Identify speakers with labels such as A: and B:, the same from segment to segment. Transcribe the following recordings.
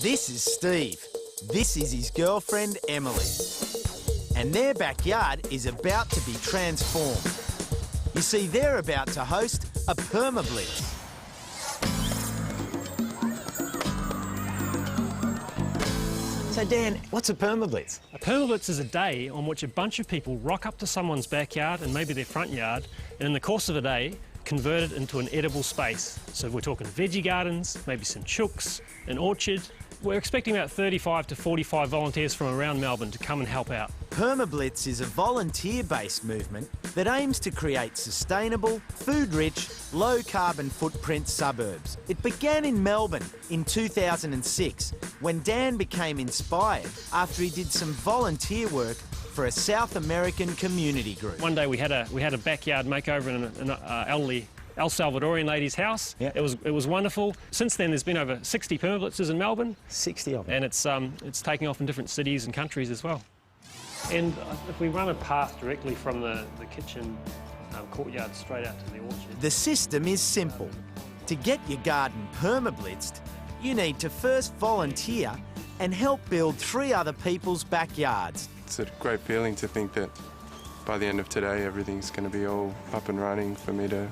A: This is Steve. This is his girlfriend, Emily. And their backyard is about to be transformed. You see, they're about to host a Permablitz. So, Dan, what's a Permablitz?
B: A Permablitz is a day on which a bunch of people rock up to someone's backyard and maybe their front yard, and in the course of a day, convert it into an edible space. So we're talking veggie gardens, maybe some chooks, an orchard. We're expecting about 35 to 45 volunteers from around Melbourne to come and help out.
A: Permablitz is a volunteer-based movement that aims to create sustainable, food-rich, low-carbon footprint suburbs. It began in Melbourne in 2006 when Dan became inspired after he did some volunteer work for a South American community group.
B: One day we had a backyard makeover in an elderly El Salvadorian lady's house.
A: Yeah.
B: It was wonderful. Since then, there's been over 60 Permablitzes in Melbourne.
A: 60 of them.
B: And it's taking off in different cities and countries as well. And if we run a path directly from the kitchen courtyard straight out to the orchard.
A: The system is simple. To get your garden permablitzed, you need to first volunteer and help build 3 other people's backyards.
C: It's a great feeling to think that by the end of today, everything's going to be all up and running for me to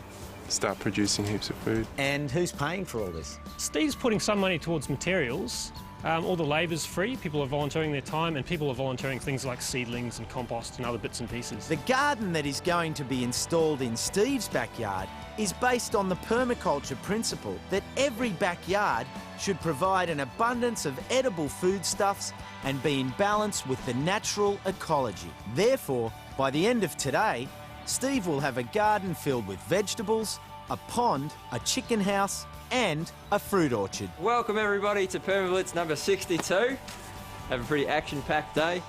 C: start producing heaps of food.
A: And who's paying for all this?
B: Steve's putting some money towards materials. All the labour's free, people are volunteering their time, and people are volunteering things like seedlings and compost and other bits and pieces.
A: The garden that is going to be installed in Steve's backyard is based on the permaculture principle that every backyard should provide an abundance of edible foodstuffs and be in balance with the natural ecology. Therefore, by the end of today, Steve will have a garden filled with vegetables, a pond, a chicken house, and a fruit orchard.
D: Welcome everybody to Permablitz number 62. Have a pretty action-packed day.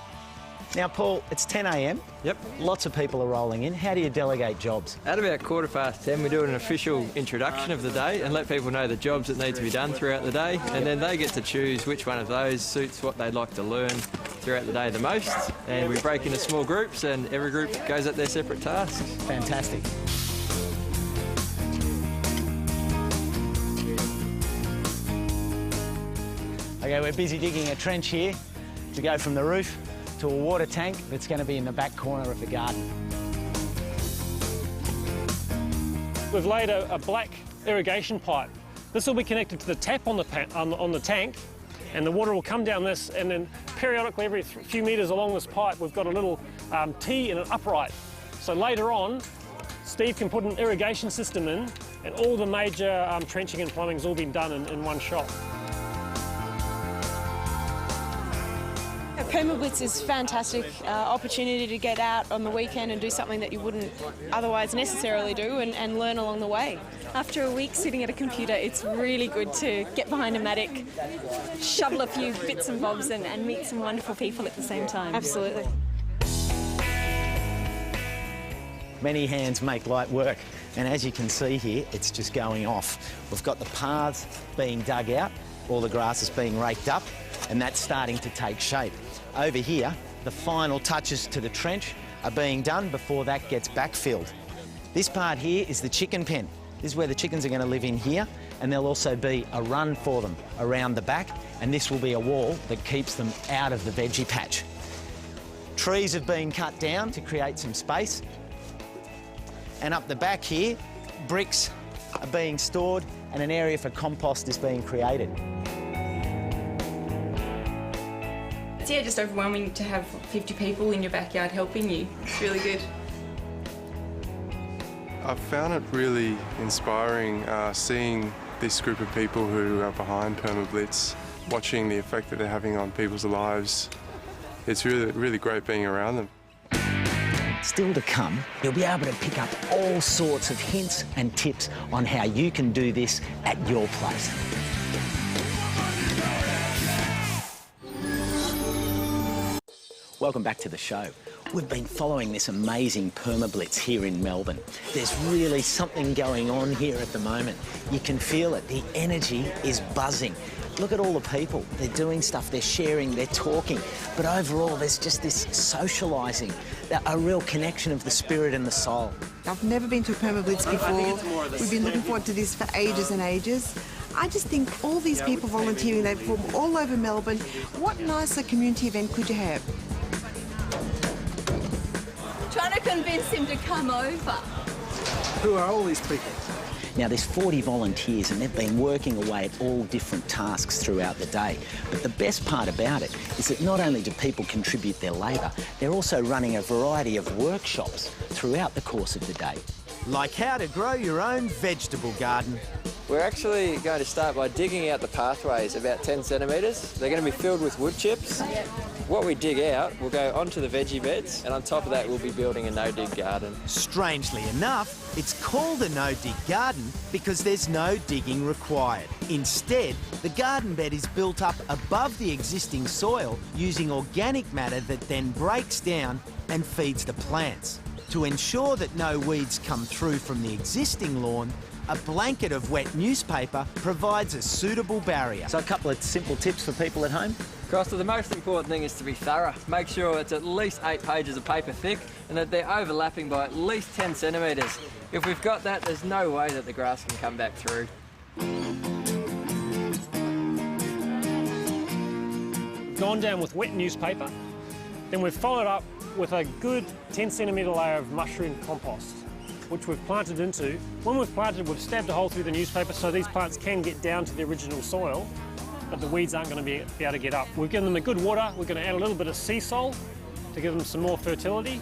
A: Now, Paul, it's 10 a.m.
D: Yep.
A: Lots of people are rolling in. How do you delegate jobs?
D: At about 10:15, we do an official introduction of the day and let people know the jobs that need to be done throughout the day, and then they get to choose which one of those suits what they'd like to learn throughout the day the most. And we break into small groups, and every group goes at their separate tasks.
A: Fantastic. Okay, we're busy digging a trench here to go from the roof to a water tank that's going to be in the back corner of the garden.
B: We've laid a black irrigation pipe. This will be connected to the tap on the tank, and the water will come down this, and then periodically every few metres along this pipe we've got a little T and an upright. So later on, Steve can put an irrigation system in, and all the major trenching and plumbing's all been done in one shot.
E: Permablitz is a fantastic opportunity to get out on the weekend and do something that you wouldn't otherwise necessarily do and learn along the way. After a week sitting at a computer, it's really good to get behind a mattock, shovel a few bits and bobs and meet some wonderful people at the same time. Absolutely.
A: Many hands make light work, and as you can see here, it's just going off. We've got the paths being dug out, all the grass is being raked up, and that's starting to take shape. Over here, the final touches to the trench are being done before that gets backfilled. This part here is the chicken pen. This is where the chickens are going to live in here, and there'll also be a run for them around the back, and this will be a wall that keeps them out of the veggie patch. Trees have been cut down to create some space, and up the back here, bricks are being stored and an area for compost is being created.
F: It's just overwhelming to have 50 people in your backyard helping you. It's really good.
C: I've found it really inspiring seeing this group of people who are behind Permablitz, watching the effect that they're having on people's lives. It's really great being around them.
A: Still to come, you'll be able to pick up all sorts of hints and tips on how you can do this at your place. Welcome back to the show. We've been following this amazing Permablitz here in Melbourne. There's really something going on here at the moment. You can feel it. The energy is buzzing. Look at all the people. They're doing stuff, they're sharing, they're talking. But overall, there's just this socialising, a real connection of the spirit and the soul.
G: I've never been to a Permablitz before. We've been looking forward to this for ages and ages. I just think all these people volunteering, they're from all over Melbourne. What nicer community event could you have?
H: Trying to convince him to come over.
I: Who are all these people?
A: Now, there's 40 volunteers and they've been working away at all different tasks throughout the day. But the best part about it is that not only do people contribute their labour, they're also running a variety of workshops throughout the course of the day. Like how to grow your own vegetable garden.
D: We're actually going to start by digging out the pathways about 10 centimetres. They're going to be filled with wood chips. What we dig out will go onto the veggie beds, and on top of that we'll be building a no-dig garden.
A: Strangely enough, it's called a no-dig garden because there's no digging required. Instead, the garden bed is built up above the existing soil using organic matter that then breaks down and feeds the plants. To ensure that no weeds come through from the existing lawn, a blanket of wet newspaper provides a suitable barrier. So a couple of simple tips for people at home.
D: Costa, the most important thing is to be thorough. Make sure it's at least 8 pages of paper thick and that they're overlapping by at least 10 centimetres. If we've got that, there's no way that the grass can come back through.
B: Gone down with wet newspaper, then we've followed up with a good 10 centimetre layer of mushroom compost, which we've planted into. When we've planted, we've stabbed a hole through the newspaper so these plants can get down to the original soil, but the weeds aren't going to be able to get up. We've given them a good water. We're going to add a little bit of sea salt to give them some more fertility,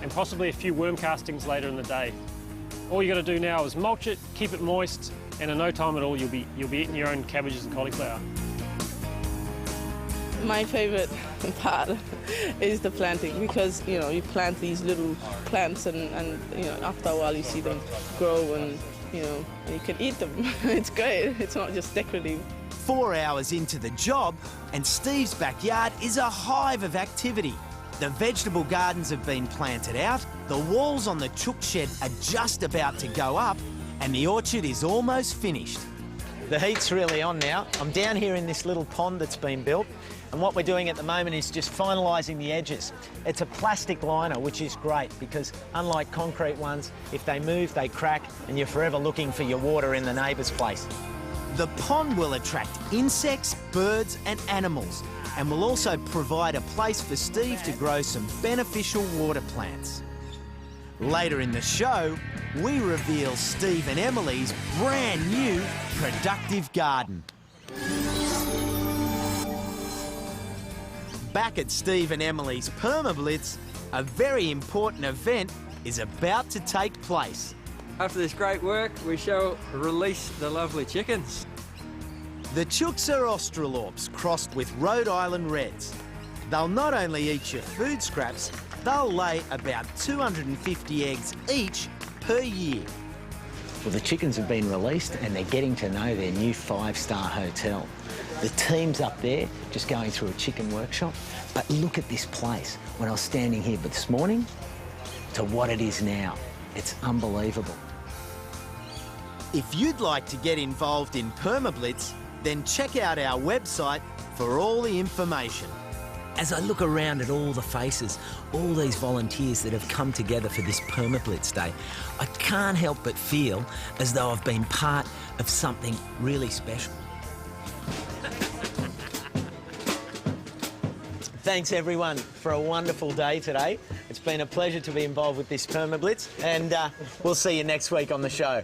B: and possibly a few worm castings later in the day. All you got to do now is mulch it, keep it moist, and in no time at all you'll be eating your own cabbages and cauliflower.
J: My favourite part is the planting, because you plant these little plants and after a while you see them grow and you can eat them. It's great. It's not just decorative.
A: 4 hours into the job and Steve's backyard is a hive of activity. The vegetable gardens have been planted out, the walls on the chook shed are just about to go up, and the orchard is almost finished. The heat's really on now. I'm down here in this little pond that's been built, and what we're doing at the moment is just finalising the edges. It's a plastic liner, which is great because unlike concrete ones, if they move, they crack, and you're forever looking for your water in the neighbour's place. The pond will attract insects, birds and animals, and will also provide a place for Steve to grow some beneficial water plants. Later in the show, we reveal Steve and Emily's brand new productive garden. Back at Steve and Emily's Permablitz, a very important event is about to take place.
D: After this great work, we shall release the lovely chickens.
A: The chooks are Australorps crossed with Rhode Island Reds. They'll not only eat your food scraps, they'll lay about 250 eggs each per year. Well, the chickens have been released and they're getting to know their new 5-star hotel. The team's up there just going through a chicken workshop. But look at this place. When I was standing here this morning to what it is now, it's unbelievable. If you'd like to get involved in Permablitz, then check out our website for all the information. As I look around at all the faces, all these volunteers that have come together for this Permablitz Day, I can't help but feel as though I've been part of something really special. Thanks everyone for a wonderful day today. It's been a pleasure to be involved with this Permablitz, and we'll see you next week on the show.